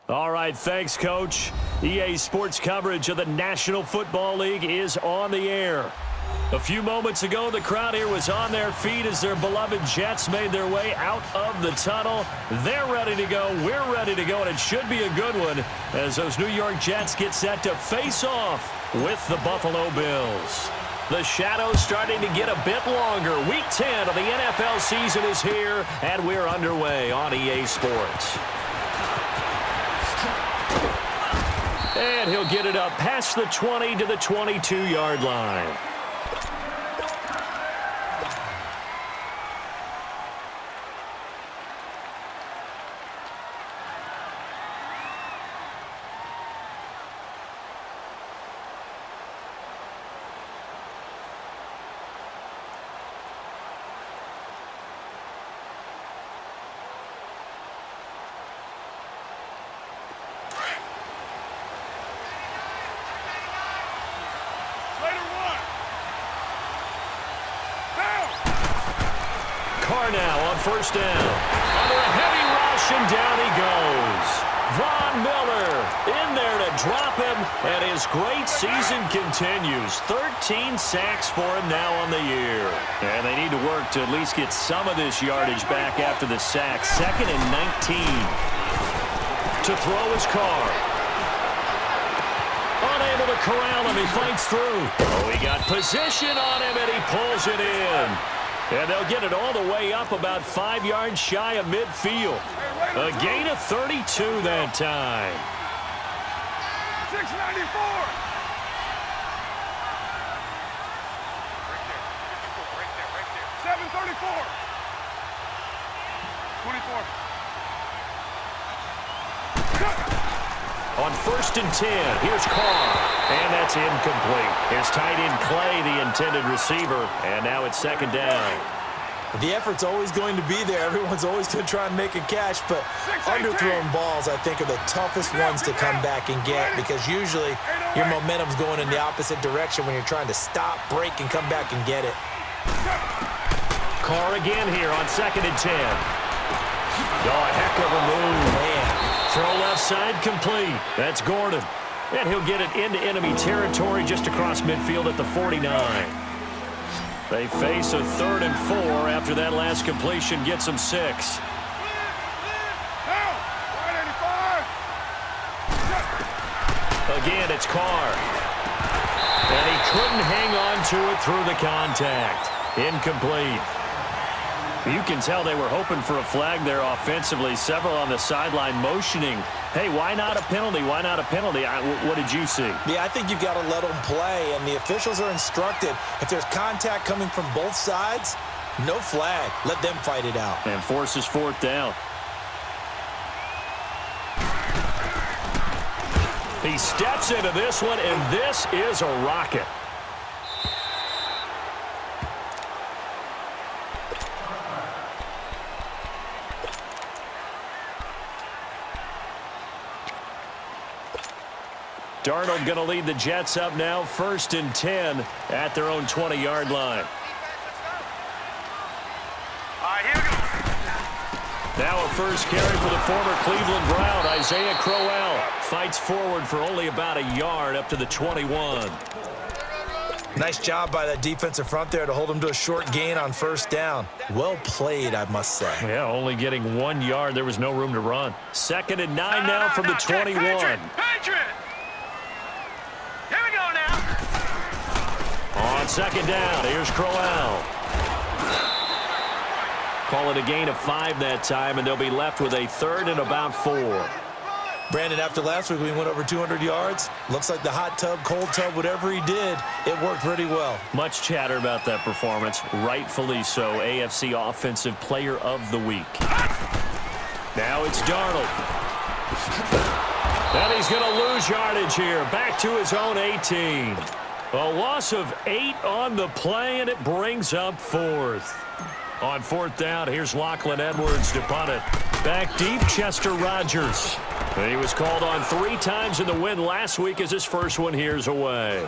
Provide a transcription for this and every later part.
All right, thanks, Coach. EA Sports coverage of the National Football League is on the air. A few moments ago, the crowd here was on their feet as their beloved Jets made their way out of the tunnel. They're ready to go. We're ready to go, and it should be a good one as those New York Jets get set to face off with the Buffalo Bills. The shadows starting to get a bit longer. Week 10 of the NFL season is here, and we're underway on EA Sports. And he'll get it up past the 20 to the 22-yard line. Now on first down. Under a heavy rush, and down he goes. Von Miller in there to drop him, and his great season continues. 13 sacks for him now on the year. And they need to work to at least get some of this yardage back after the sack. 2nd and 19. To throw his car. Unable to corral him, he fights through. Oh, he got position on him, and he pulls it in. And they'll get it all the way up about 5 yards shy of midfield. A gain of 32 that time. 694. Right there. 734. 24. On 1st and 10, here's Carr. And that's incomplete. Here's tight end Clay, the intended receiver. And now it's 2nd down. The effort's always going to be there. Everyone's always going to try and make a catch, but underthrown balls, I think, are the toughest ones to come back and get because usually your momentum's going in the opposite direction when you're trying to stop, break, and come back and get it. Carr again here on 2nd and 10. Oh, a heck of a move. Man. Throw left side complete. That's Gordon. And he'll get it into enemy territory just across midfield at the 49. They face a 3rd and 4 after that last completion gets them 6. Again, it's Carr. And he couldn't hang on to it through the contact. Incomplete. You can tell they were hoping for a flag there offensively. Several on the sideline motioning. Hey, why not a penalty? Why not a penalty? What did you see? Yeah, I think you've got to let them play, and the officials are instructed. If there's contact coming from both sides, no flag. Let them fight it out. And forces 4th down. He steps into this one, and this is a rocket. Darnold going to lead the Jets up now, 1st and 10 at their own 20-yard line. All right, here we go. Now a first carry for the former Cleveland Brown, Isaiah Crowell. Fights forward for only about a yard up to the 21. Nice job by that defensive front there to hold him to a short gain on 1st down. Well played, I must say. Yeah, only getting 1 yard. There was no room to run. 2nd and 9 now from the 21. Patriot! Here we go now. On 2nd down, here's Crowell. Call it a gain of 5 that time, and they'll be left with a 3rd and about 4. Brandon, after last week we went over 200 yards. Looks like the hot tub, cold tub, whatever he did, it worked pretty well. Much chatter about that performance. Rightfully so. AFC Offensive Player of the Week. Now it's Darnold. And he's going to lose yardage here. Back to his own 18. A loss of 8 on the play, and it brings up 4th. On 4th down, here's Lachlan Edwards to punt it. Back deep, Chester Rogers. He was called on 3 times in the win last week as his first one here's away.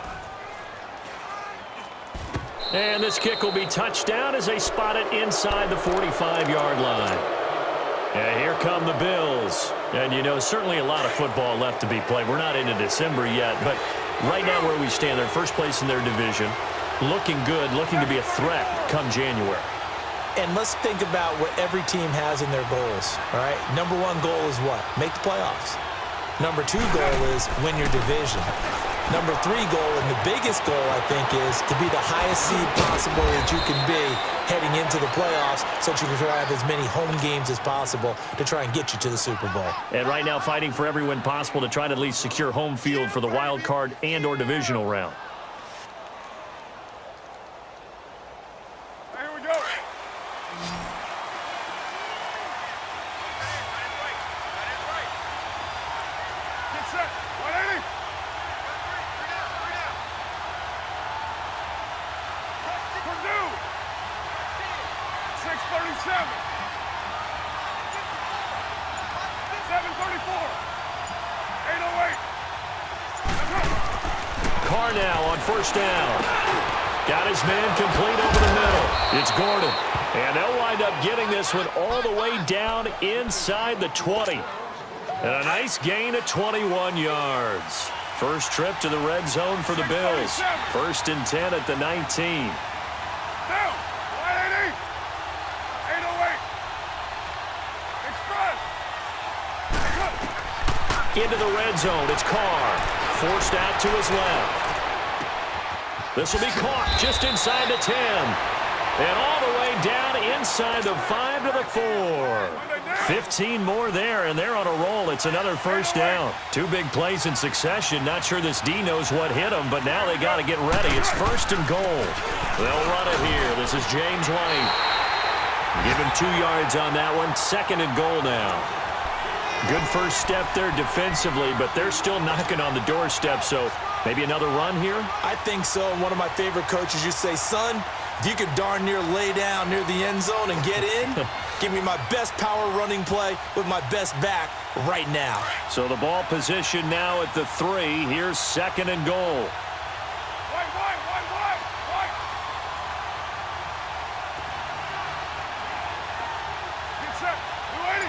And this kick will be touchdown as they spot it inside the 45-yard line. And here come the Bills. And, you know, certainly a lot of football left to be played. We're not into December yet, but right now where we stand, they're first place in their division, looking good, looking to be a threat come January. And let's think about what every team has in their goals, all right? Number one goal is what? Make the playoffs. Number two goal is win your division. Number three goal, and the biggest goal, I think, is to be the highest seed possible that you can be heading into the playoffs so that you can try to have as many home games as possible to try and get you to the Super Bowl. And right now fighting for every win possible to try to at least secure home field for the wild card and or divisional round. Here we go. Get set. 180. 637. 734. 808. Carr now on first down. Got his man complete over the middle. It's Gordon. And they'll wind up getting this one all the way down inside the 20. And a nice gain of 21 yards. First trip to the red zone for the Bills. 1st and 10 at the 19. Down. 180. 808. Express. Into the red zone. It's Carr. Forced out to his left. This will be caught just inside the 10. And all the way down inside the 5 to the 4. 15 more there, and they're on a roll. It's another first down. Two big plays in succession. Not sure this D knows what hit him, but now they got to get ready. It's 1st and goal. They'll run it here. This is James White. Give him 2 yards on that one. 2nd and goal now. Good first step there defensively, but they're still knocking on the doorstep, so maybe another run here? I think so. One of my favorite coaches used to say, son, if you could darn near lay down near the end zone and get in, give me my best power running play with my best back right now. So the ball position now at the 3. Here's 2nd and goal. White. Get set. 280.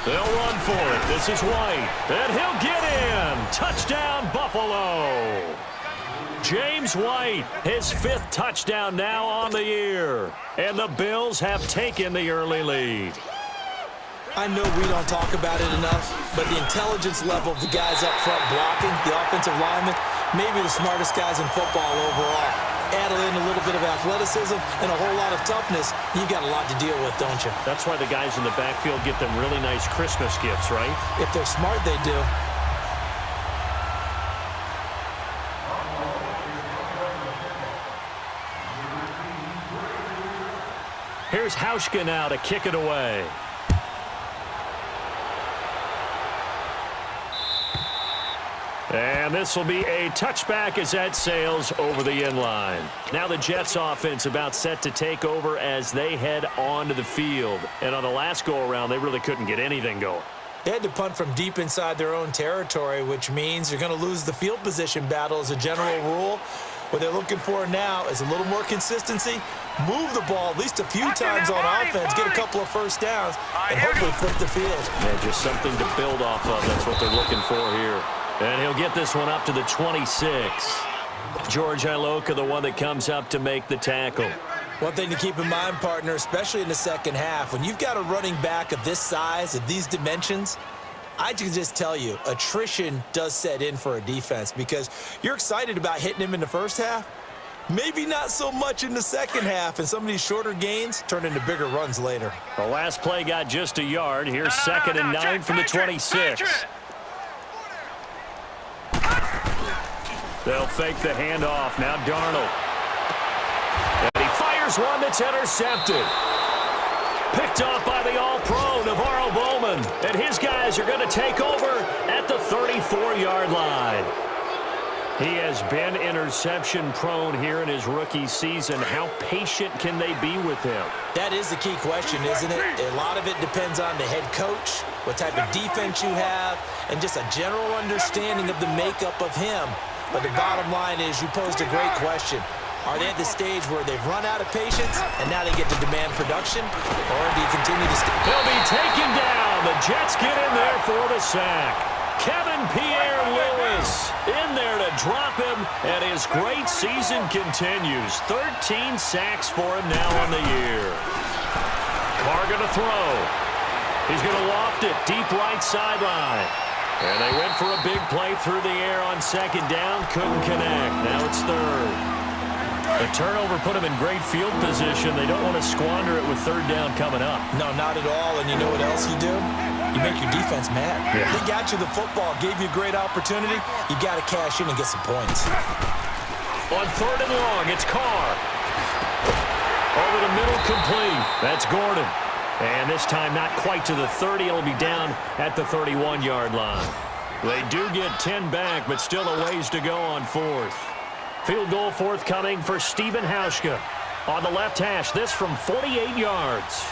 They'll run for it. This is White. And he'll get in. Touchdown, Buffalo. James White, his 5th touchdown now on the year. And the Bills have taken the early lead. I know we don't talk about it enough, but the intelligence level of the guys up front blocking, the offensive linemen, maybe the smartest guys in football overall. Add in a little bit of athleticism and a whole lot of toughness, you got a lot to deal with, don't you? That's why the guys in the backfield get them really nice Christmas gifts, right? If they're smart, they do. Here's Hauschka now to kick it away. And this will be a touchback as that sails over the end line. Now the Jets offense about set to take over as they head onto the field. And on the last go-around, they really couldn't get anything going. They had to punt from deep inside their own territory, which means you're going to lose the field position battle as a general rule. What they're looking for now is a little more consistency, move the ball at least a few times on offense, get a couple of first downs, and hopefully flip the field. Yeah, just something to build off of. That's what they're looking for here. And he'll get this one up to the 26. George Iloka, the one that comes up to make the tackle. One thing to keep in mind, partner, especially in the second half, when you've got a running back of this size, of these dimensions, I can just tell you, attrition does set in for a defense because you're excited about hitting him in the first half. Maybe not so much in the second half, and some of these shorter gains turn into bigger runs later. The last play got just a yard. Here's 2nd and 9 from the 26. They'll fake the handoff. Now Darnold. And he fires one that's intercepted. Picked off by the all-pro Navarro Bowman. And his guys are going to take over at the 34-yard line. He has been interception-prone here in his rookie season. How patient can they be with him? That is the key question, isn't it? A lot of it depends on the head coach, what type of defense you have, and just a general understanding of the makeup of him. But the bottom line is you posed a great question. Are they at the stage where they've run out of patience and now they get to demand production? Or do you continue to stay? He'll be taken down. The Jets get in there for the sack. Kevin Pierre-Louis in there to drop him, and his great season continues. 13 sacks for him now on the year. Carr going to throw. He's going to loft it deep right sideline. And they went for a big play through the air on second down. Couldn't connect. Now it's third. The turnover put them in great field position. They don't want to squander it with third down coming up. No, not at all. And you know what else you do? You make your defense mad. Yeah. They got you the football, gave you a great opportunity. You got to cash in and get some points. On third and long, it's Carr. Over the middle, complete. That's Gordon. And this time not quite to the 30. It'll be down at the 31-yard line. They do get 10 back, but still a ways to go on fourth. Field goal forthcoming for Stephen Hauschka. On the left hash, this from 48 yards.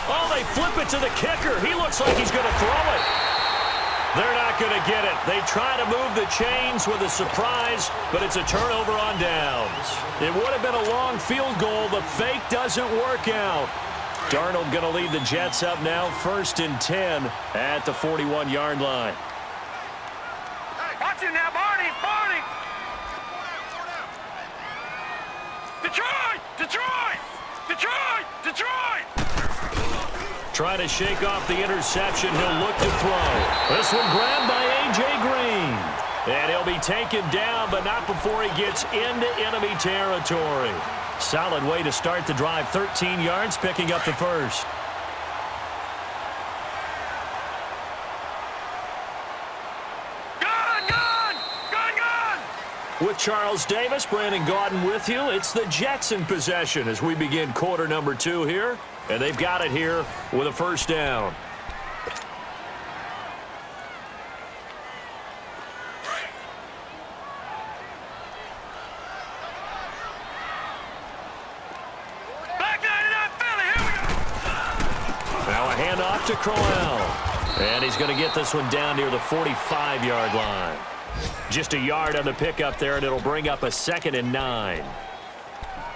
Oh, they flip it to the kicker. He looks like he's going to throw it. They're not going to get it. They try to move the chains with a surprise, but it's a turnover on downs. It would have been a long field goal. The fake doesn't work out. Darnold going to lead the Jets up now, 1st and 10 at the 41-yard line. Watch it now, Barney! Barney! Detroit! Detroit! Detroit! Detroit! Trying to shake off the interception. He'll look to throw. This one grabbed by A.J. Green. And he'll be taken down, but not before he gets into enemy territory. Solid way to start the drive. 13 yards, picking up the first. With Charles Davis, Brandon Gaudin with you. It's the Jets in possession as we begin quarter number 2 here. And they've got it here with a first down. Now a handoff to Crowell. And he's going to get this one down near the 45-yard line. Just a yard on the pickup there, and it'll bring up a 2nd and 9.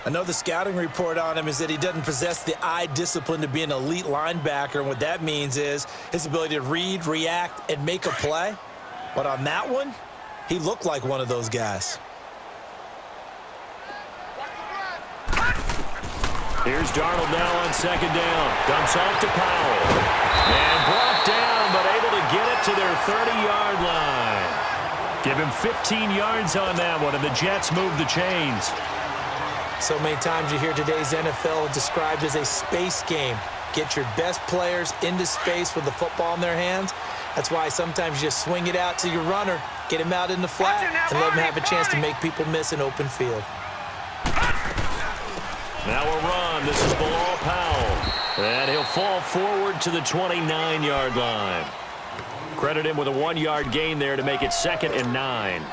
I know the scouting report on him is that he doesn't possess the eye discipline to be an elite linebacker. And what that means is his ability to read, react, and make a play. But on that one, he looked like one of those guys. Here's Darnold now on 2nd down. Dumps off to Powell. And brought down, but able to get it to their 30-yard line. Give him 15 yards on that one, and the Jets move the chains. So many times you hear today's NFL described as a space game. Get your best players into space with the football in their hands. That's why sometimes you just swing it out to your runner, get him out in the flat, and let him have a chance to make people miss an open field. Now a run. This is Bilal Powell. And he'll fall forward to the 29-yard line. Credit him with a 1-yard gain there to make it 2nd and 9.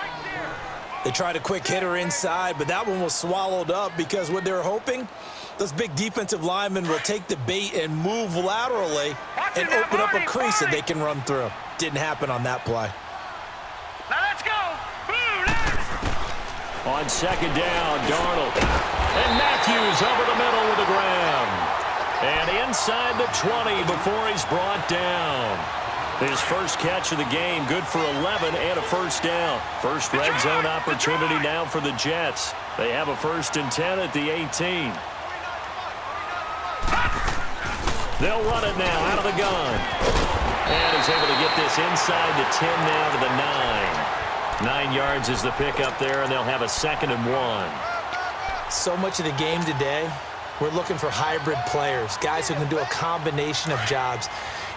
They tried a quick hitter inside, but that one was swallowed up because what they're hoping, those big defensive linemen will take the bait and move laterally and open up a crease that they can run through. Didn't happen on that play. Now let's go! On 2nd down, Darnold. And Matthews over the middle with a grab. And inside the 20 before he's brought down. His first catch of the game, good for 11 and a first down. First red zone opportunity now for the Jets. They have a 1st and 10 at the 18. They'll run it now out of the gun. And he's able to get this inside the 10 now to the 9. 9 yards is the pickup there, and they'll have a 2nd and 1. So much of the game today, we're looking for hybrid players, guys who can do a combination of jobs.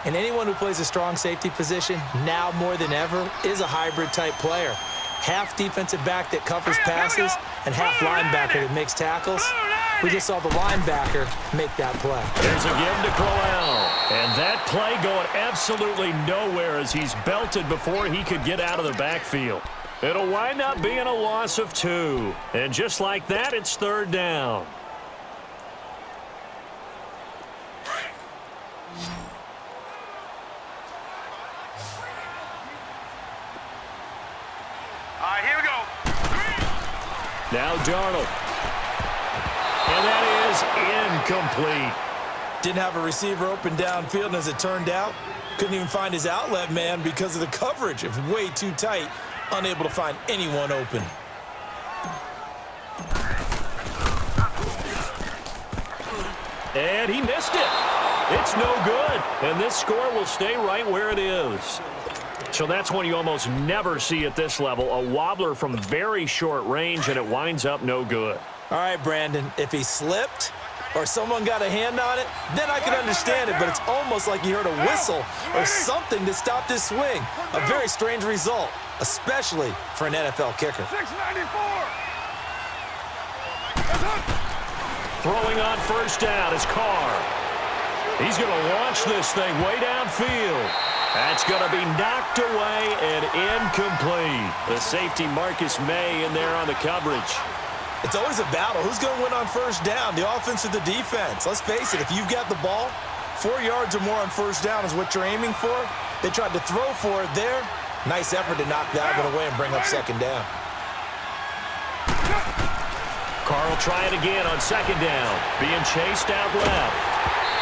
And anyone who plays a strong safety position, now more than ever, is a hybrid-type player. Half defensive back that covers passes and half linebacker that makes tackles. We just saw the linebacker make that play. There's a give to Crowell. And that play going absolutely nowhere as he's belted before he could get out of the backfield. It'll wind up being a loss of 2. And just like that, it's 3rd down. Now Darnold. And that is incomplete. Didn't have a receiver open downfield, and as it turned out, couldn't even find his outlet man because of the coverage. It was way too tight, unable to find anyone open. And he missed it. It's no good. And this score will stay right where it is. So that's one you almost never see at this level. A wobbler from very short range, and it winds up no good. All right, Brandon, if he slipped or someone got a hand on it, then I could understand it, but it's almost like you heard a whistle or something to stop this swing. A very strange result, especially for an NFL kicker. 694. Throwing on first down is Carr. He's going to launch this thing way downfield. That's going to be knocked away and incomplete. The safety Marcus May in there on the coverage. It's always a battle. Who's going to win on first down, the offense or the defense? Let's face it, if you've got the ball, 4 yards or more on first down is what you're aiming for. They tried to throw for it there. Nice effort to knock that one away and bring up second down. Carr will try it again on second down. Being chased out left.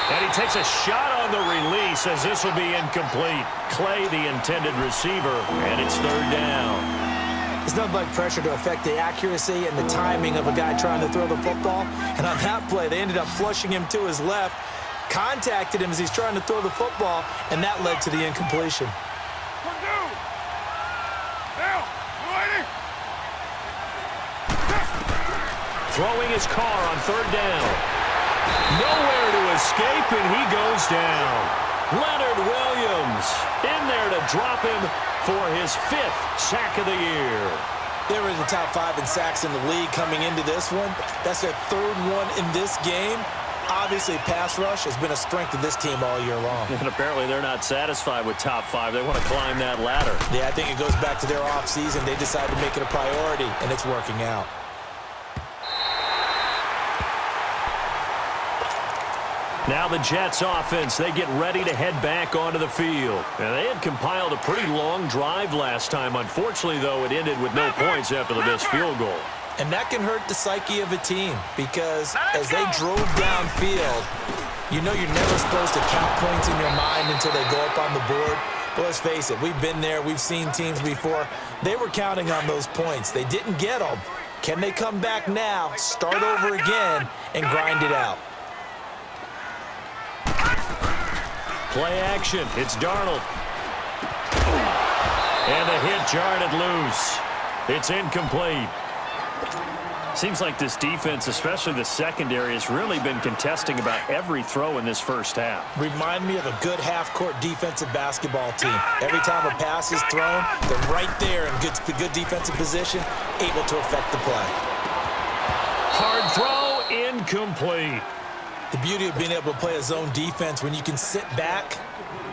And he takes a shot on the release as this will be incomplete. Clay, the intended receiver, and it's third down. There's nothing like pressure to affect the accuracy and the timing of a guy trying to throw the football. And on that play, they ended up flushing him to his left, contacted him as he's trying to throw the football, and that led to the incompletion. Throwing his Carr on third down. Nowhere to escape, and he goes down. Leonard Williams in there to drop him for his 5th sack of the year. They were in the top 5 in sacks in the league coming into this one. That's their 3rd one in this game. Obviously, pass rush has been a strength of this team all year long. And apparently they're not satisfied with top 5. They want to climb that ladder. Yeah, I think it goes back to their offseason. They decided to make it a priority, and it's working out. Now the Jets offense, they get ready to head back onto the field. And they had compiled a pretty long drive last time. Unfortunately, though, it ended with no points after the missed field goal. And that can hurt the psyche of a team because as they drove downfield, you know you're never supposed to count points in your mind until they go up on the board. But let's face it, we've been there. We've seen teams before. They were counting on those points. They didn't get them. Can they come back now, start over again, and grind it out? Play action. It's Darnold. And the hit jarred it loose. It's incomplete. Seems like this defense, especially the secondary, has really been contesting about every throw in this first half. Remind me of a good half-court defensive basketball team. Every time a pass is thrown, they're right there in good defensive position, able to affect the play. Hard throw, incomplete. The beauty of being able to play a zone defense when you can sit back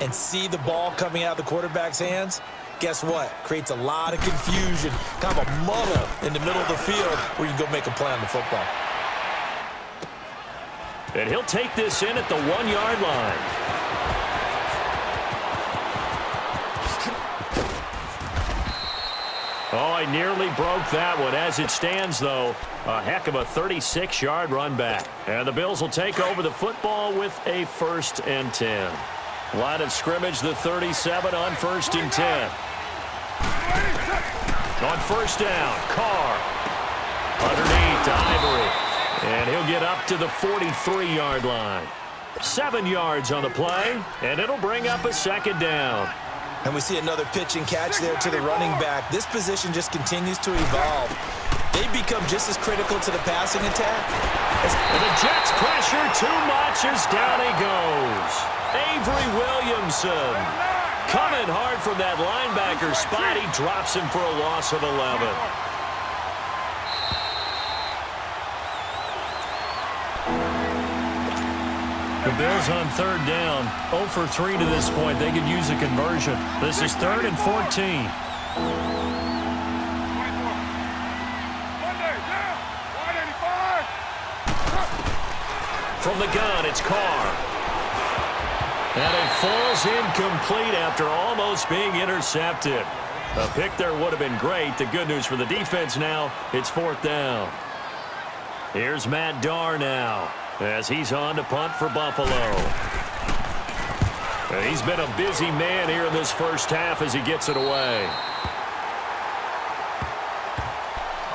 and see the ball coming out of the quarterback's hands, guess what? Creates a lot of confusion, kind of a muddle in the middle of the field where you can go make a play on the football. And he'll take this in at the 1-yard line. Oh, I nearly broke that one. As it stands, though, a heck of a 36-yard run back. And the Bills will take over the football with a 1st and 10. Line of scrimmage, the 37 on 1st and 10. On first down, Carr. Underneath to Ivory. And he'll get up to the 43-yard line. 7 yards on the play, and it'll bring up a 2nd down. And we see another pitch and catch there to the running back. This position just continues to evolve. They become just as critical to the passing attack. And the Jets pressure too much as down he goes. Avery Williamson coming hard from that linebacker spot. He drops him for a loss of 11. The Bills on 3rd down, 0 for 3 to this point. They could use a conversion. This is 3rd and 14. From the gun, it's Carr. And it falls incomplete after almost being intercepted. A pick there would have been great. The good news for the defense now, it's 4th down. Here's Matt Darr now as he's on to punt for Buffalo. And he's been a busy man here in this first half as he gets it away.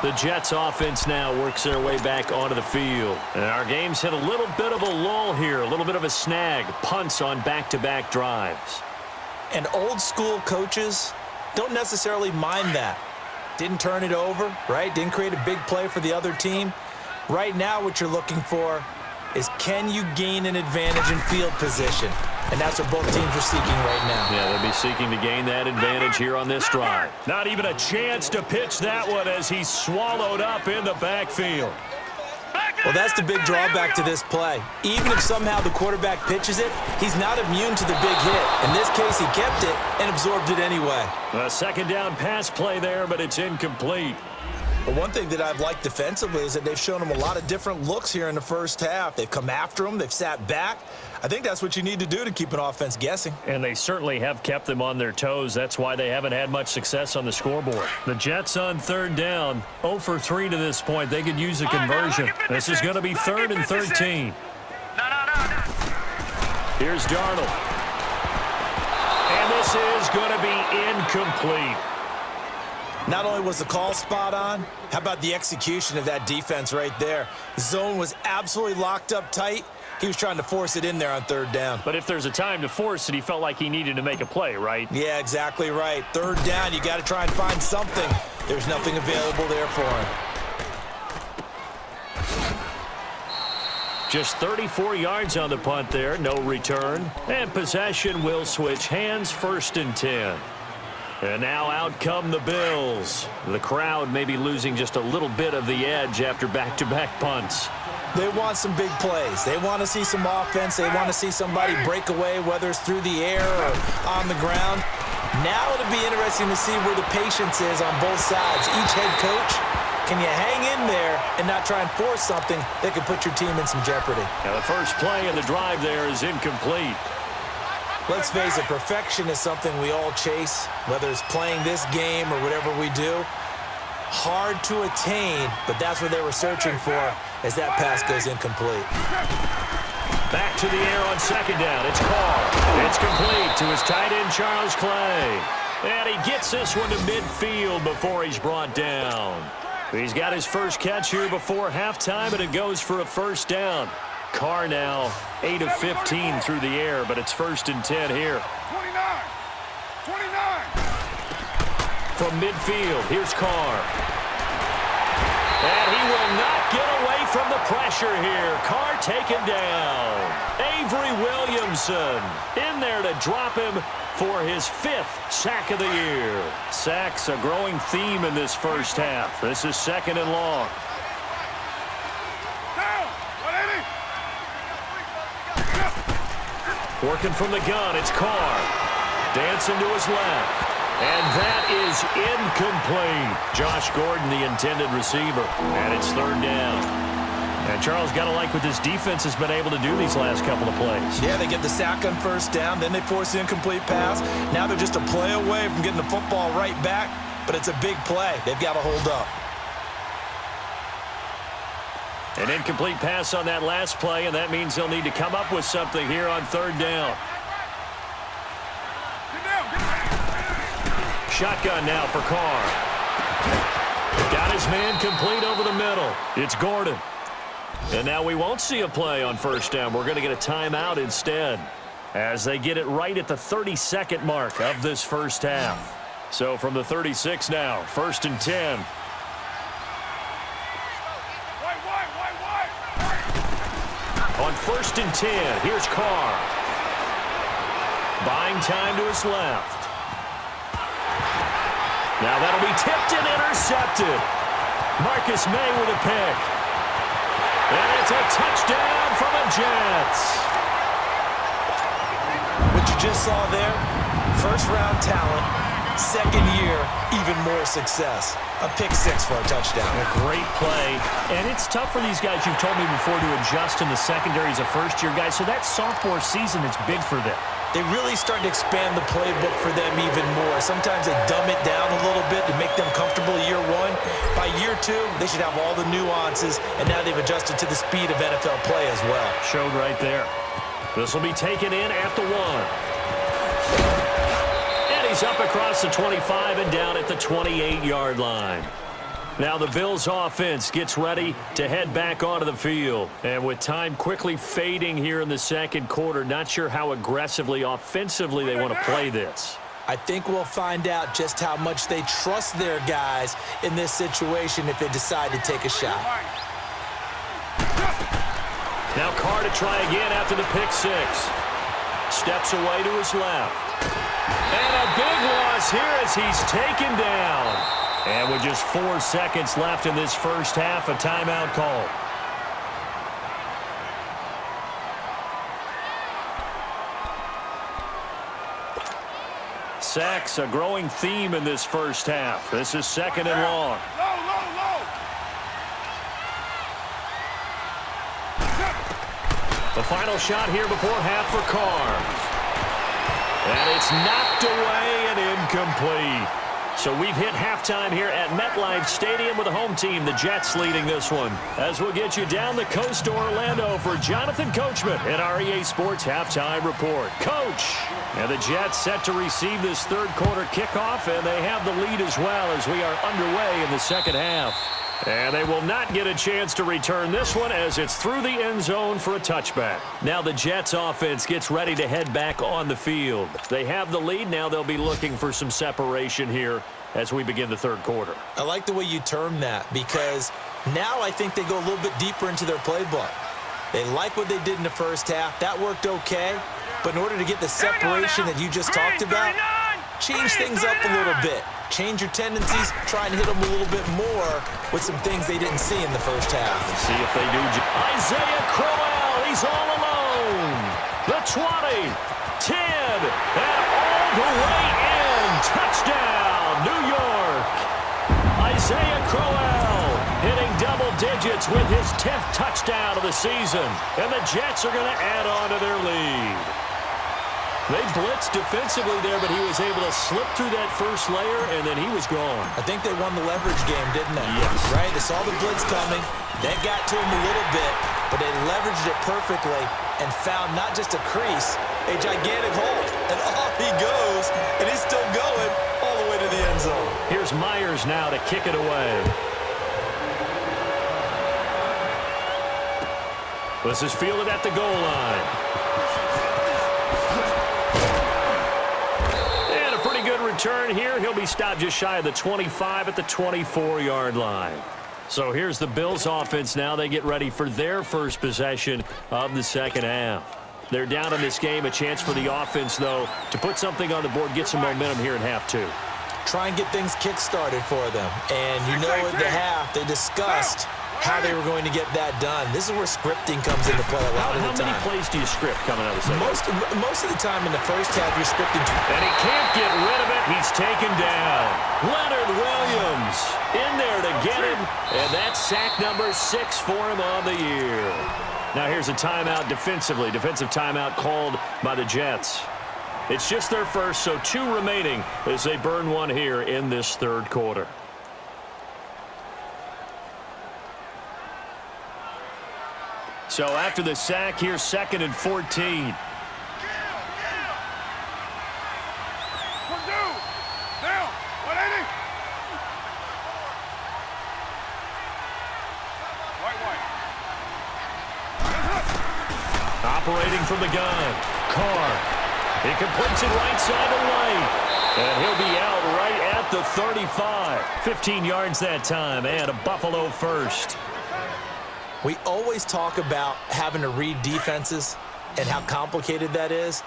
The Jets offense now works their way back onto the field. And our game's hit a little bit of a lull here, a little bit of a snag. Punts on back-to-back drives. And old school coaches don't necessarily mind that. Didn't turn it over, right? Didn't create a big play for the other team. Right now what you're looking for is, can you gain an advantage in field position? And that's what both teams are seeking right now. Yeah, they'll be seeking to gain that advantage here on this drive. Not even a chance to pitch that one as he's swallowed up in the backfield. Well, that's the big drawback to this play. Even if somehow the quarterback pitches it, he's not immune to the big hit. In this case, he kept it and absorbed it anyway. A 2nd down pass play there, but it's incomplete. But one thing that I've liked defensively is that they've shown him a lot of different looks here in the first half. They've come after him. They've sat back. I think that's what you need to do to keep an offense guessing. And they certainly have kept them on their toes. That's why they haven't had much success on the scoreboard. The Jets on 3rd down, 0 for 3 to this point. They could use a conversion. This is going to be 3rd and 13. No. Here's Darnold. And this is going to be incomplete. Not only was the call spot on, how about the execution of that defense right there? Zone was absolutely locked up tight. He was trying to force it in there on 3rd down. But if there's a time to force it, he felt like he needed to make a play, right? Yeah, exactly right. 3rd down, you got to try and find something. There's nothing available there for him. Just 34 yards on the punt there, no return. And possession will switch hands, 1st and 10. And now out come the Bills. The crowd may be losing just a little bit of the edge after back-to-back punts. They want some big plays. They want to see some offense. They want to see somebody break away, whether it's through the air or on the ground. Now it'll be interesting to see where the patience is on both sides. Each head coach, can you hang in there and not try and force something that could put your team in some jeopardy? Now the first play of the drive there is incomplete. Let's face it, perfection is something we all chase, whether it's playing this game or whatever we do. Hard to attain, but that's what they were searching for as that pass goes incomplete. Back to the air on 2nd down. It's Carr. It's complete to his tight end, Charles Clay. And he gets this one to midfield before he's brought down. He's got his first catch here before halftime, and it goes for a 1st down. Carr now 8 of 15 through the air, but it's 1st and 10 here. 29. From midfield, here's Carr. And he will not get away from the pressure here. Carr taken down. Avery Williamson in there to drop him for his 5th sack of the year. Sacks a growing theme in this first half. This is 2nd and long. Working from the gun, it's Carr. Dancing to his left. And that is incomplete. Josh Gordon, the intended receiver. And it's 3rd down. And Charles, got to like what this defense has been able to do these last couple of plays. Yeah, they get the sack on 1st down, then they force the incomplete pass. Now they're just a play away from getting the football right back, but it's a big play. They've got to hold up. An incomplete pass on that last play, and that means they'll need to come up with something here on 3rd down. Shotgun now for Carr. Got his man complete over the middle. It's Gordon. And now we won't see a play on 1st down. We're going to get a timeout instead as they get it right at the 32nd mark of this first half. So from the 36 now, 1st and 10. On 1st and 10, here's Carr. Buying time to his left. Now that'll be tipped and intercepted. Marcus May with a pick. And it's a touchdown from the Jets. What you just saw there, 1st-round talent, 2nd year, even more success. A pick 6 for a touchdown. A great play. And it's tough for these guys, you've told me before, to adjust in the secondary as a first-year guy. So that sophomore season, it's big for them. they really start to expand the playbook for them even more. Sometimes they dumb it down a little bit to make them comfortable year one. By year two, they should have all the nuances, and now they've adjusted to the speed of NFL play as well. Showed right there. This will be taken in at the 1. And he's up across the 25 and down at the 28-yard line. Now the Bills offense gets ready to head back onto the field. And with time quickly fading here in the second quarter, not sure how aggressively, offensively they want to play this. I think we'll find out just how much they trust their guys in this situation if they decide to take a shot. Now Carr to try again after the pick 6. Steps away to his left. And a big loss here as he's taken down. And with just 4 seconds left in this first half, a timeout call. Sacks, a growing theme in this first half. This is 2nd and long. The final shot here before half for Carr. And it's knocked away and incomplete. So we've hit halftime here at MetLife Stadium with the home team, the Jets, leading this one. As we'll get you down the coast to Orlando for Jonathan Coachman in our EA Sports Halftime Report. Coach! And the Jets set to receive this third quarter kickoff, and they have the lead as well as we are underway in the second half. And they will not get a chance to return this one as it's through the end zone for a touchback. Now the Jets offense gets ready to head back on the field. They have the lead. Now they'll be looking for some separation here as we begin the third quarter. I like the way you term that because now I think they go a little bit deeper into their playbook. They like what they did in the first half. That worked okay. But in order to get the separation that you just talked about, change things up a little bit. Change your tendencies, try and hit them a little bit more with some things they didn't see in the first half. Let's see if they do. Isaiah Crowell, he's all alone. The 20, 10, and all the way in. Touchdown, New York. Isaiah Crowell hitting double digits with his 10th touchdown of the season. And the Jets are going to add on to their lead. They blitzed defensively there, but he was able to slip through that first layer, and then he was gone. I think they won the leverage game, didn't they? Yes. Right? They saw the blitz coming. That got to him a little bit, but they leveraged it perfectly and found not just a crease, a gigantic hole. And off he goes, and he's still going all the way to the end zone. Here's Myers now to kick it away. This is fielded at the goal line. Return here. He'll be stopped just shy of the 25 at the 24-yard line. So here's the Bills offense now. They get ready for their first possession of the second half. They're down in this game. A chance for the offense, though, to put something on the board, get some momentum here in half 2. Try and get things kick-started for them. And you know at the half, they discussed how they were going to get that done. This is where scripting comes into play a lot of the time. How many plays do you script coming out of the second? Most of the time in the first half, you're scripting. And he can't get rid of it. He's taken down. Leonard Williams in there to get him. And that's sack number 6 for him on the year. Now here's a timeout defensively. Defensive timeout called by the Jets. It's just their first, so 2 remaining as they burn one here in this third quarter. So after the sack, here's 2nd and 14. Operating from the gun, Carr. He completes it right side to right. And he'll be out right at the 35. 15 yards that time, and a Buffalo first. We always talk about having to read defenses and how complicated that is.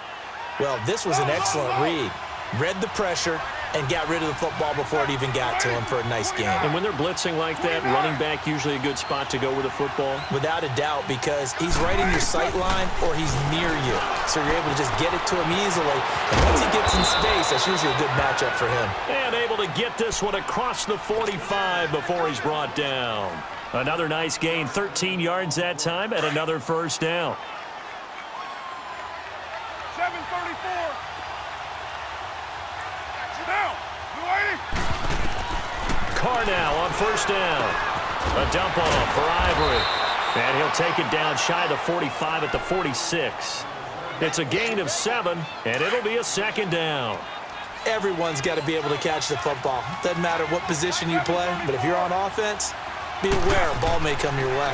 Well, this was an excellent read. Read the pressure and got rid of the football before it even got to him for a nice game. And when they're blitzing like that, running back usually a good spot to go with the football? Without a doubt, because he's right in your sight line or he's near you. So you're able to just get it to him easily. And once he gets in space, that's usually a good matchup for him. And able to get this one across the 45 before he's brought down. Another nice gain, 13 yards that time, and another first down. 7:34. Carr now on first down. A dump off for Ivory. And he'll take it down shy of the 45 at the 46. It's a gain of 7, and it'll be a second down. Everyone's got to be able to catch the football. Doesn't matter what position you play, but if you're on offense, be aware a ball may come your way.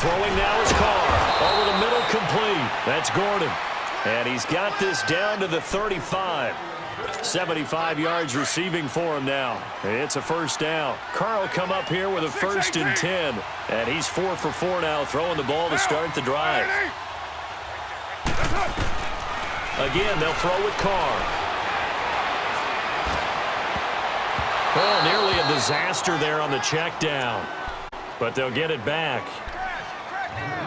Throwing now is Carr. Over the middle, complete. That's Gordon. And he's got this down to the 35. 75 yards receiving for him now. It's a first down. Carr will come up here with a 1st and 10. And he's 4 for 4 now, throwing the ball to start the drive. Again, they'll throw with Carr. Oh, nearly a disaster there on the check down. But they'll get it back.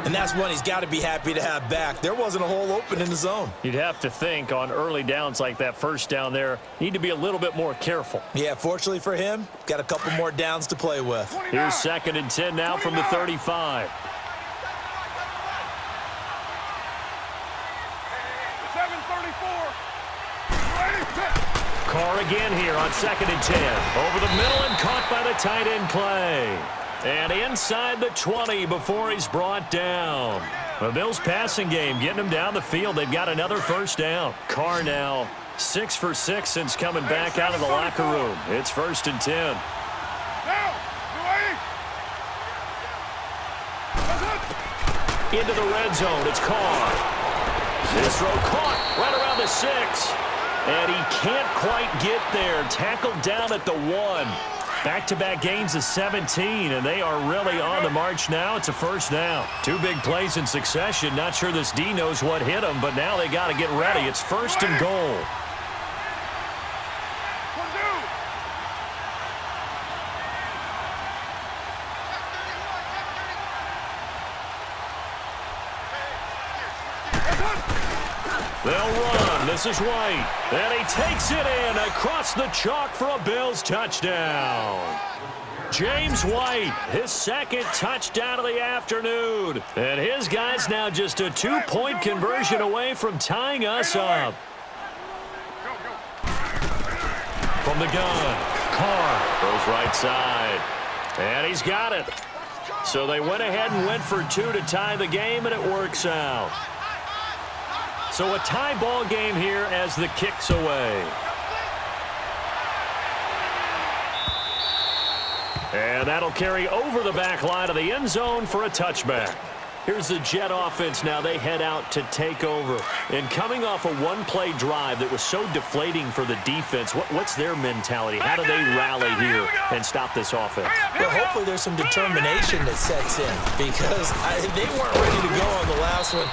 And that's one he's got to be happy to have back. There wasn't a hole open in the zone. You'd have to think on early downs like that first down there, need to be a little bit more careful. Yeah, fortunately for him, got a couple more downs to play with. Here's 2nd and 10 now from the 35. 7:34. Carr again here on 2nd and 10. Over the middle and caught by the tight end play. And inside the 20 before he's brought down. The Bills passing game getting him down the field. They've got another first down. Carr now 6 for 6 since coming back out of the locker room. It's 1st and 10. Into the red zone. It's Carr. This throw caught right around the 6. And he can't quite get there. Tackled down at the 1. Back-to-back gains of 17, and they are really on the march now. It's a first down. 2 big plays in succession. Not sure this D knows what hit him, but now they got to get ready. It's 1st and goal. They'll run. This is White. And he takes it in across the chalk for a Bills touchdown. James White, his 2nd touchdown of the afternoon. And his guys now just a 2-point conversion away from tying us up. From the gun, Carr goes right side. And he's got it. So they went ahead and went for 2 to tie the game, and it works out. So a tie ball game here as the kick's away. And that'll carry over the back line of the end zone for a touchback. Here's the Jet offense now. They head out to take over. And coming off a one-play drive that was so deflating for the defense, what's their mentality? How do they rally here and stop this offense? Well, hopefully there's some determination that sets in because they weren't ready to go on the last one.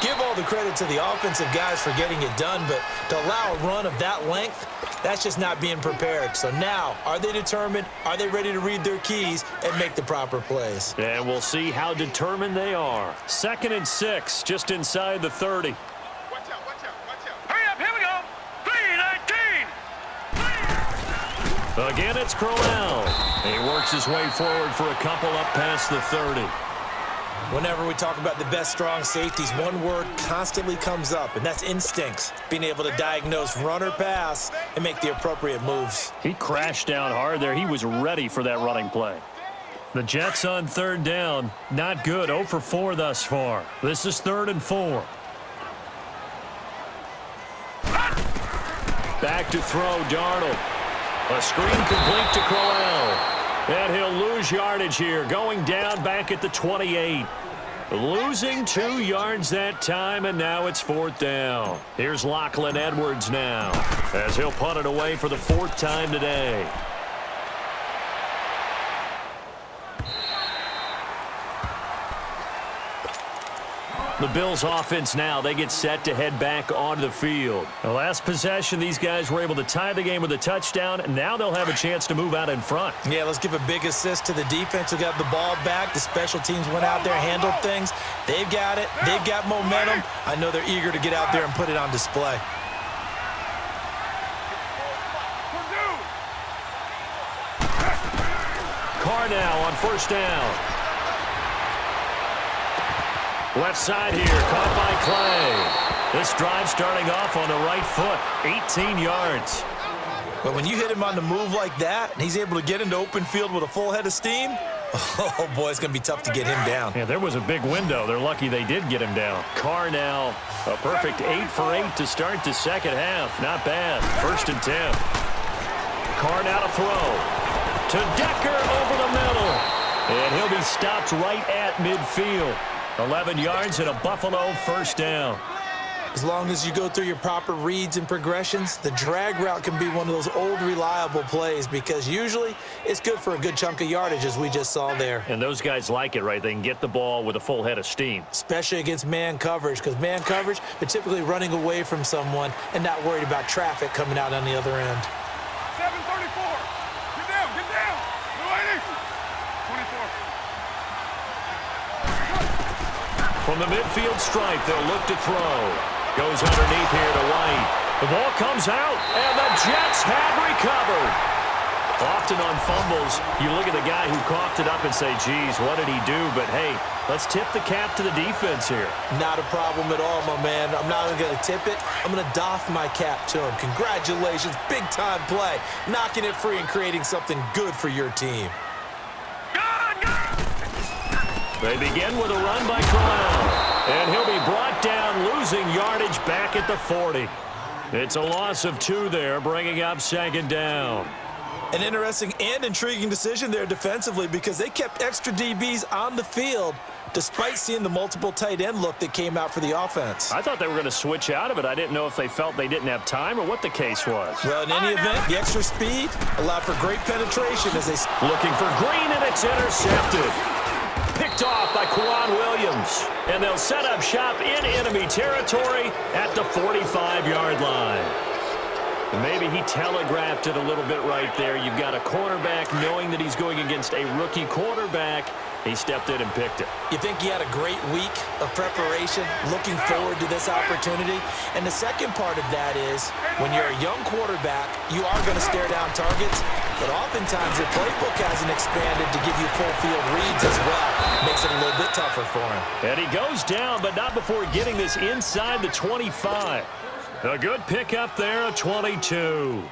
Give all the credit to the offensive guys for getting it done, but to allow a run of that length, that's just not being prepared. So now, are they determined? Are they ready to read their keys and make the proper plays? And we'll see how determined they are. 2nd and 6, just inside the 30. Watch out. Hurry up, here we go. 3-19. Again, it's Crowell. He works his way forward for a couple up past the 30. Whenever we talk about the best strong safeties, one word constantly comes up, and that's instincts. Being able to diagnose run or pass and make the appropriate moves. He crashed down hard there. He was ready for that running play. The Jets on 3rd down. Not good. 0 for 4 thus far. This is 3rd and 4. Back to throw, Darnold. A screen complete to Crowell. And he'll lose yardage here, going down back at the 28. Losing 2 yards that time, and now it's 4th down. Here's Lachlan Edwards now, as he'll punt it away for the 4th time today. The Bills offense now, they get set to head back onto the field. The last possession, these guys were able to tie the game with a touchdown, and now they'll have a chance to move out in front. Yeah, let's give a big assist to the defense who got the ball back. The special teams went out there, handled things. They've got it. They've got momentum. I know they're eager to get out there and put it on display. Carr now on 1st down. Left side here, caught by Clay. This drive starting off on the right foot, 18 yards. But when you hit him on the move like that, and he's able to get into open field with a full head of steam, oh, boy, it's going to be tough to get him down. Yeah, there was a big window. They're lucky they did get him down. Carr now, a perfect 8 for 8 to start the second half. Not bad. 1st and 10. Carr now to throw. To Decker over the middle. And he'll be stopped right at midfield. 11 yards and a Buffalo first down. As long as you go through your proper reads and progressions, the drag route can be one of those old reliable plays because usually it's good for a good chunk of yardage as we just saw there. And those guys like it, right? They can get the ball with a full head of steam. Especially against man coverage because man coverage, they're typically running away from someone and not worried about traffic coming out on the other end. 734. Get down, get down. Blue 80. 24. From the midfield stripe, they'll look to throw. Goes underneath here to White. The ball comes out, and the Jets have recovered. Often on fumbles, you look at the guy who coughed it up and say, geez, what did he do? But, hey, let's tip the cap to the defense here. Not a problem at all, my man. I'm not even going to tip it. I'm going to doff my cap to him. Congratulations, big-time play. Knocking it free and creating something good for your team. They begin with a run by Corral. And he'll be brought down, losing yardage back at the 40. It's a loss of 2 there, bringing up 2nd down. An interesting and intriguing decision there defensively because they kept extra DBs on the field despite seeing the multiple tight end look that came out for the offense. I thought they were going to switch out of it. I didn't know if they felt they didn't have time or what the case was. Well, in any event, the extra speed allowed for great penetration as they... Looking for Green, and it's intercepted. Picked off by Quan Williams. And they'll set up shop in enemy territory at the 45-yard line. And maybe he telegraphed it a little bit right there. You've got a cornerback knowing that he's going against a rookie quarterback. He stepped in and picked it. You think he had a great week of preparation, looking forward to this opportunity? And the second part of that is, when you're a young quarterback, you are going to stare down targets, but oftentimes your playbook hasn't expanded to give you full field reads as well. Makes it a little bit tougher for him. And he goes down, but not before getting this inside the 25. A good pickup there, a 22.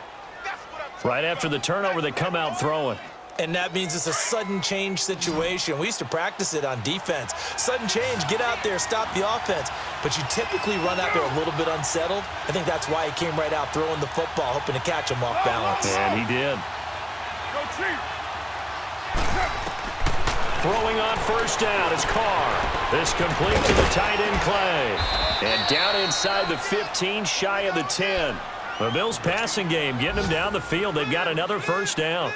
Right after the turnover, they come out throwing. And that means it's a sudden change situation. We used to practice it on defense. Sudden change, get out there, stop the offense. But you typically run out there a little bit unsettled. I think that's why he came right out throwing the football, hoping to catch him off balance. And he did. Throwing on first down is Carr. This complete to the tight end Clay. And down inside the 15, shy of the 10. The Bills passing game getting them down the field. They've got another first down.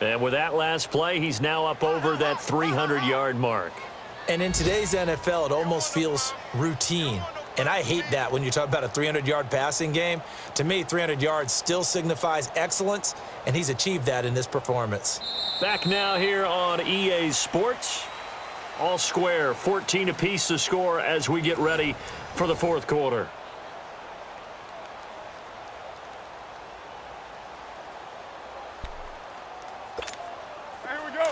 And with that last play, he's now up over that 300-yard mark. And in today's NFL, it almost feels routine. And I hate that when you talk about a 300-yard passing game. To me, 300 yards still signifies excellence, and he's achieved that in this performance. Back now here on EA Sports. All square, 14 apiece to score as we get ready for the 4th quarter.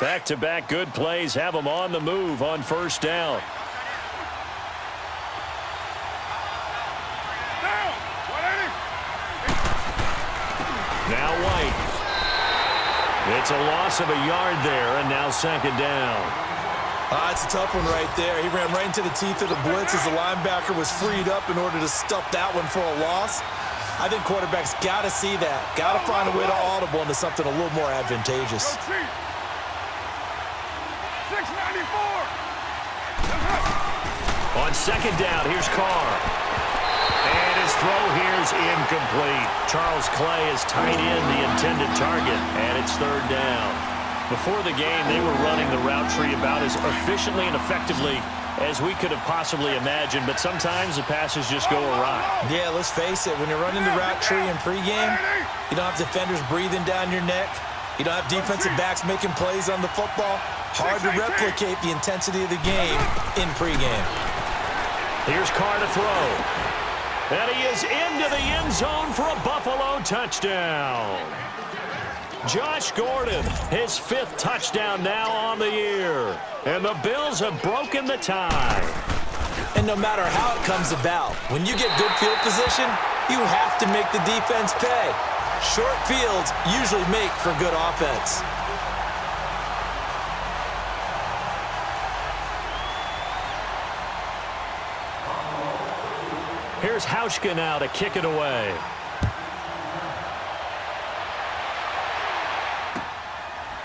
Back-to-back good plays have them on the move on first down. Now White. It's a loss of a yard there, and now 2nd down. It's a tough one right there. He ran right into the teeth of the blitz as the linebacker was freed up in order to stuff that one for a loss. I think quarterbacks got to see that. Got to find a way to audible into something a little more advantageous. 694. On 2nd down, here's Carr. And his throw here's incomplete. Charles Clay has tied in the intended target, and it's 3rd down. Before the game, they were running the route tree about as efficiently and effectively as we could have possibly imagined, but sometimes the passes just go awry. Yeah, let's face it. When you're running the route tree in pregame, you don't have defenders breathing down your neck. You don't have defensive backs making plays on the football. Hard to replicate the intensity of the game in pregame. Here's Carr to throw. And he is into the end zone for a Buffalo touchdown. Josh Gordon, his 5th touchdown now on the year. And the Bills have broken the tie. And no matter how it comes about, when you get good field position, you have to make the defense pay. Short fields usually make for good offense. Here's Hauschka now to kick it away.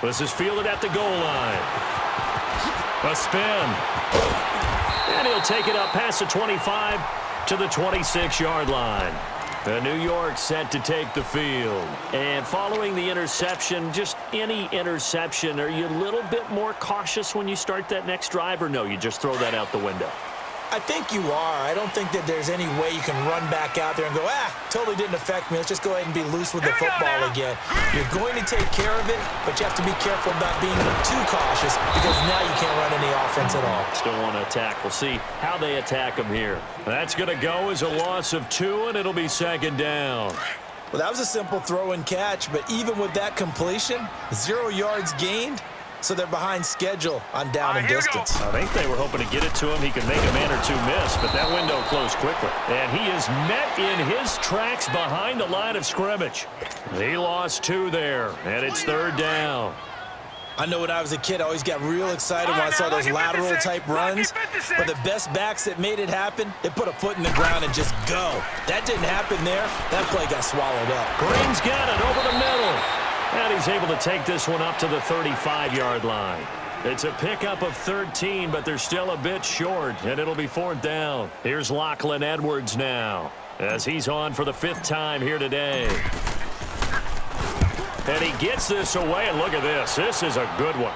This is fielded at the goal line. A spin. And he'll take it up past the 25 to the 26-yard line. New York set to take the field. And following the interception, just any interception, are you a little bit more cautious when you start that next drive, or no, you just throw that out the window? I think you are. I don't think that there's any way you can run back out there and go, totally didn't affect me. Let's just go ahead and be loose with the football again. You're going to take care of it, but you have to be careful about being too cautious because now you can't run any offense at all. Still want to attack. We'll see how they attack them here. That's going to go as a loss of 2, and it'll be second down. Well, that was a simple throw and catch, but even with that completion, 0 yards gained. So they're behind schedule on down and distance. I think they were hoping to get it to him. He could make a man or two miss, but that window closed quickly. And he is met in his tracks behind the line of scrimmage. He lost 2 there, and it's third down. I know when I was a kid, I always got real excited when I saw those lateral-type runs. But the best backs that made it happen, they put a foot in the ground and just go. That didn't happen there. That play got swallowed up. Green's got it over the middle. And he's able to take this one up to the 35-yard line. It's a pickup of 13, but they're still a bit short, and it'll be fourth down. Here's Lachlan Edwards now, as he's on for the 5th time here today. And he gets this away, and look at this. This is a good one.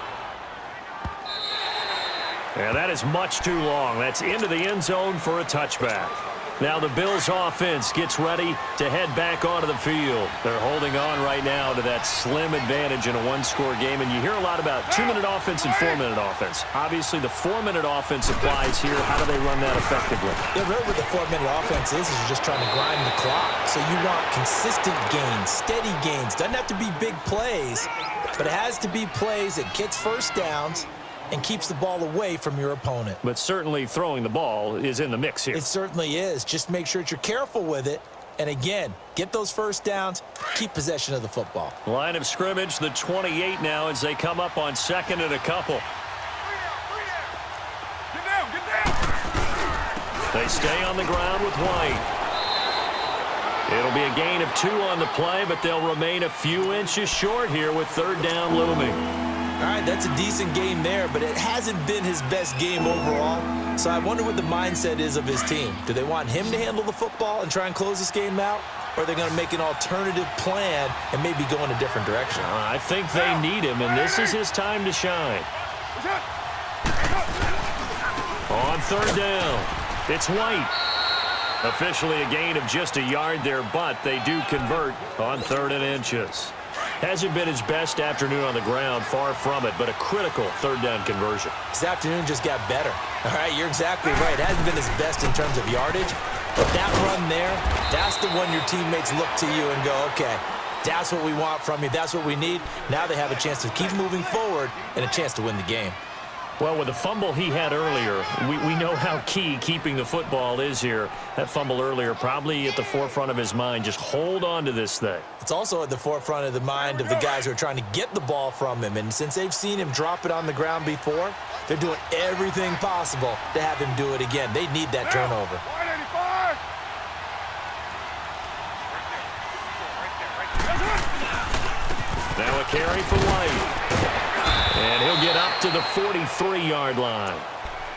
And that is much too long. That's into the end zone for a touchback. Now the Bills offense gets ready to head back onto the field. They're holding on right now to that slim advantage in a one-score game. And you hear a lot about 2-minute offense and 4-minute offense. Obviously, the 4-minute offense applies here. How do they run that effectively? Yeah, really what the 4-minute offense is you're just trying to grind the clock. So you want consistent gains, steady gains. Doesn't have to be big plays, but it has to be plays that gets first downs and keeps the ball away from your opponent. But certainly throwing the ball is in the mix here. It certainly is. Just make sure that you're careful with it. And again, get those first downs, keep possession of the football. Line of scrimmage, the 28 now as they come up on 2nd and a couple. Get down, get down. They stay on the ground with White. It'll be a gain of 2 on the play, but they'll remain a few inches short here with 3rd down looming. All right, that's a decent game there, but it hasn't been his best game overall. So I wonder what the mindset is of his team. Do they want him to handle the football and try and close this game out? Or are they going to make an alternative plan and maybe go in a different direction? I think they need him, and this is his time to shine. On 3rd down, it's White. Officially a gain of just a yard there, but they do convert on 3rd and inches. Hasn't been his best afternoon on the ground, far from it, but a critical 3rd down conversion. His afternoon just got better. All right, you're exactly right. It hasn't been his best in terms of yardage, but that run there, that's the one your teammates look to you and go, okay, that's what we want from you. That's what we need. Now they have a chance to keep moving forward and a chance to win the game. Well, with the fumble he had earlier, we know how key keeping the football is here. That fumble earlier probably at the forefront of his mind. Just hold on to this thing. It's also at the forefront of the mind of the guys who are trying to get the ball from him. And since they've seen him drop it on the ground before, they're doing everything possible to have him do it again. They need that turnover. Now a carry for White. And he'll get up to the 43-yard line.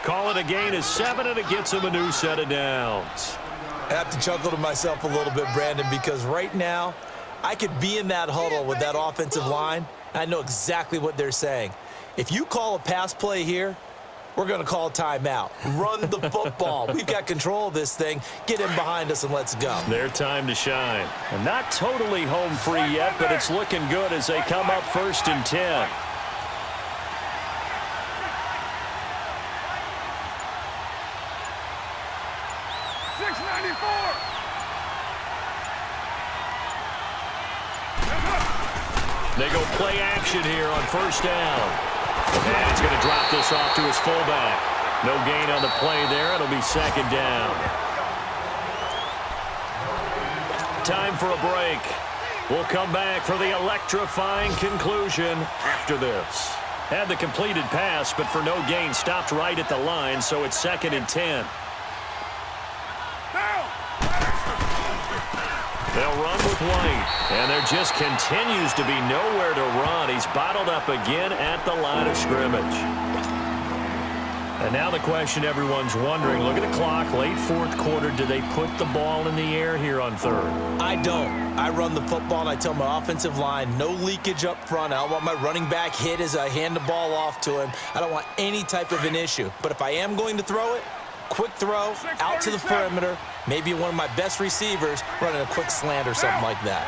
Call it a gain of 7, and it gets him a new set of downs. I have to chuckle to myself a little bit, Brandon, because right now I could be in that huddle with that offensive line, and I know exactly what they're saying. If you call a pass play here, we're going to call a timeout. Run the football. We've got control of this thing. Get him behind us and let's go. Their time to shine. And not totally home free yet, but it's looking good as they come up 1st and 10. They go play action here on 1st down. And he's going to drop this off to his fullback. No gain on the play there. It'll be 2nd down. Time for a break. We'll come back for the electrifying conclusion after this. Had the completed pass, but for no gain, stopped right at the line, so it's 2nd and 10. They'll run with White, and there just continues to be nowhere to run. He's bottled up again at the line of scrimmage. And now the question everyone's wondering, look at the clock, late 4th quarter, do they put the ball in the air here on 3rd? I don't. I run the football, and I tell my offensive line, no leakage up front. I don't want my running back hit as I hand the ball off to him. I don't want any type of an issue. But if I am going to throw it, quick throw, out to the perimeter, maybe one of my best receivers running a quick slant or something like that.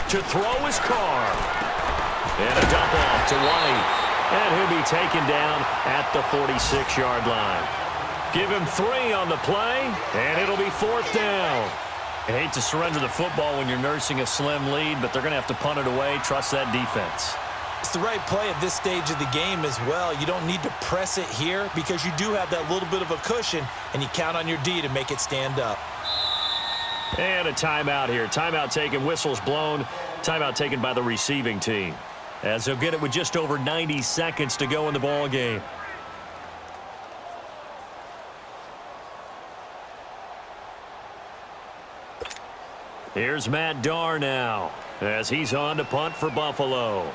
To throw his car. And a dump off to White. And he'll be taken down at the 46-yard line. Give him 3 on the play, and it'll be 4th down. I hate to surrender the football when you're nursing a slim lead, but they're going to have to punt it away. Trust that defense. It's the right play at this stage of the game as well. You don't need to press it here because you do have that little bit of a cushion, and you count on your D to make it stand up. And a timeout here. Timeout taken, whistles blown. Timeout taken by the receiving team, as they'll get it with just over 90 seconds to go in the ball game. Here's Matt Darr now, as he's on to punt for Buffalo.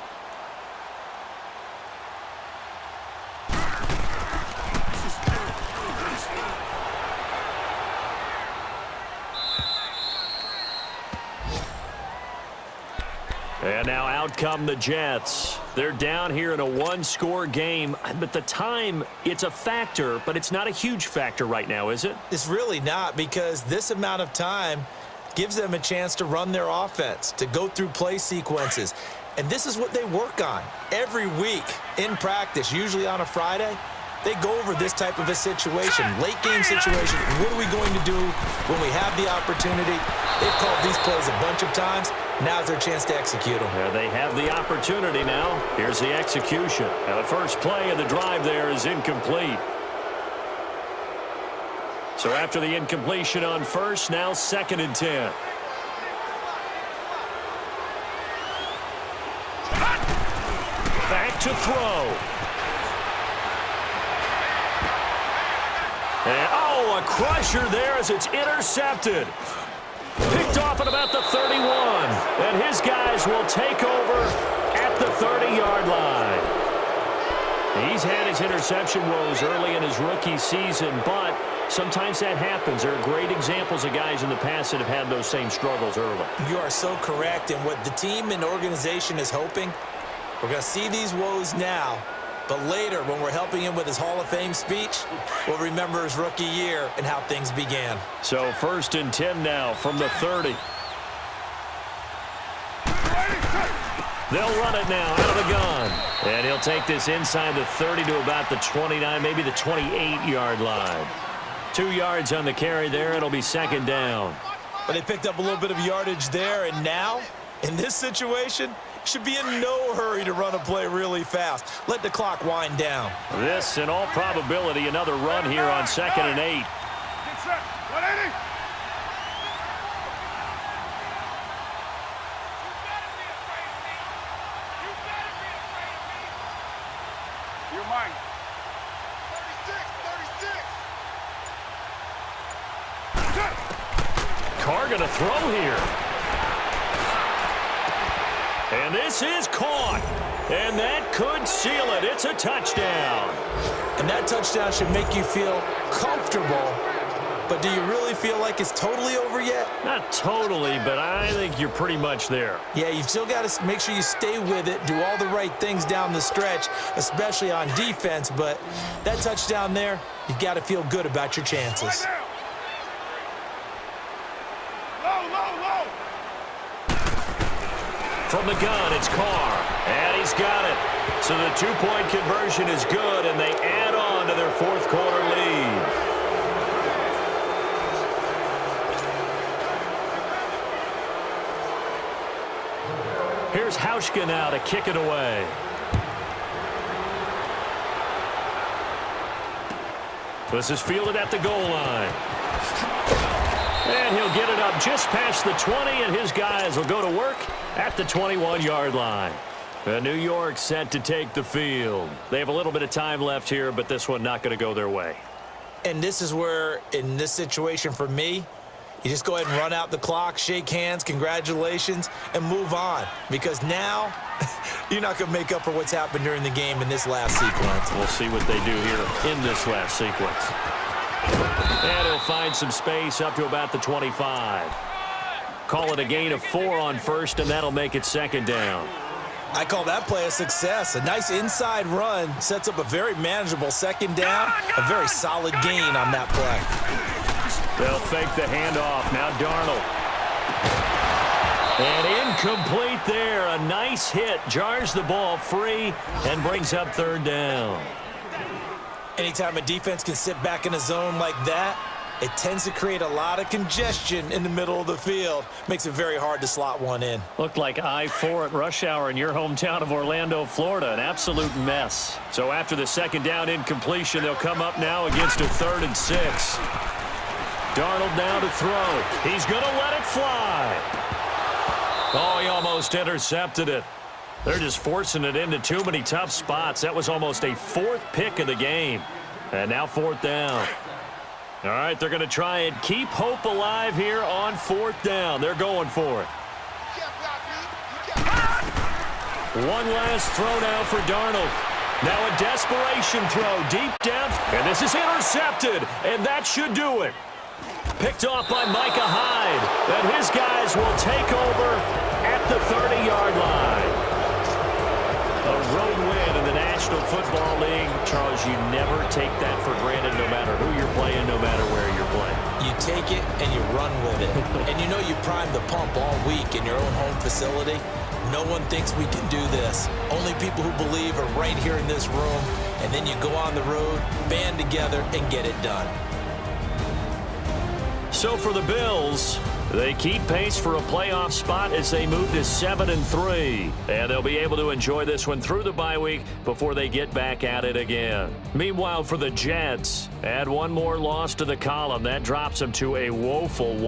And now out come the Jets. They're down here in a 1-score game, but the time, it's a factor, but it's not a huge factor right now, is it? It's really not, because this amount of time gives them a chance to run their offense, to go through play sequences. And this is what they work on every week in practice, usually on a Friday. They go over this type of a situation, late game situation. What are we going to do when we have the opportunity? They've called these plays a bunch of times. Now's their chance to execute them. Yeah, they have the opportunity now. Here's the execution. Now the first play of the drive there is incomplete. So after the incompletion on first, now 2nd and 10. Back to throw. And, oh, a crusher there as it's intercepted. Picked off at about the 31. And his guys will take over at the 30-yard line. He's had his interception woes early in his rookie season, but sometimes that happens. There are great examples of guys in the past that have had those same struggles early. You are so correct. And what the team and organization is hoping, we're going to see these woes now. But later, when we're helping him with his Hall of Fame speech, we'll remember his rookie year and how things began. So 1st and 10 now from the 30. They'll run it now out of the gun. And he'll take this inside the 30 to about the 29, maybe the 28-yard line. 2 yards on the carry there. It'll be 2nd down. But they picked up a little bit of yardage there, and now, in this situation, should be in no hurry to run a play really fast. Let the clock wind down. This, in all probability, another run here on 2nd and 8. Get set. 180. You're mine. 36. Carr going to throw here. And this is caught. And that could seal it. It's a touchdown. And that touchdown should make you feel comfortable. But do you really feel like it's totally over yet? Not totally, but I think you're pretty much there. Yeah, you've still got to make sure you stay with it, do all the right things down the stretch, especially on defense. But that touchdown there, you've got to feel good about your chances. From the gun, it's Carr, and he's got it. So the two-point conversion is good, and they add on to their 4th quarter lead. Here's Hauschka now to kick it away. This is fielded at the goal line. And he'll get it up just past the 20, and his guys will go to work at the 21-yard line. New York set to take the field. They have a little bit of time left here, but this one not going to go their way. And this is where, in this situation for me, you just go ahead and run out the clock, shake hands, congratulations, and move on. Because now, you're not going to make up for what's happened during the game in this last sequence. We'll see what they do here in this last sequence. And he'll find some space up to about the 25. Call it a gain of 4 on first, and that'll make it second down. I call that play a success. A nice inside run sets up a very manageable second down, a very solid gain on that play. They'll fake the handoff. Now Darnold. And incomplete there. A nice hit. Jars the ball free and brings up third down. Anytime a defense can sit back in a zone like that, it tends to create a lot of congestion in the middle of the field. Makes it very hard to slot one in. Looked like I-4 at rush hour in your hometown of Orlando, Florida. An absolute mess. So after the second down incompletion, they'll come up now against a 3rd and 6. Darnold now to throw. He's going to let it fly. Oh, he almost intercepted it. They're just forcing it into too many tough spots. That was almost a 4th pick of the game. And now 4th down. All right, they're going to try and keep hope alive here on 4th down. They're going for it. One last throw now for Darnold. Now a desperation throw, deep depth, and this is intercepted, and that should do it. Picked off by Micah Hyde, and his guys will take over at the 30-yard line. A road win in the National Football League. Charles, you never take that for granted no matter who you're playing, no matter where you're playing. You take it and you run with it. And you know you primed the pump all week in your own home facility. No one thinks we can do this. Only people who believe are right here in this room. And then you go on the road, band together, and get it done. So for the Bills, they keep pace for a playoff spot as they move to 7-3. And they'll be able to enjoy this one through the bye week before they get back at it again. Meanwhile, for the Jets, add one more loss to the column. That drops them to a woeful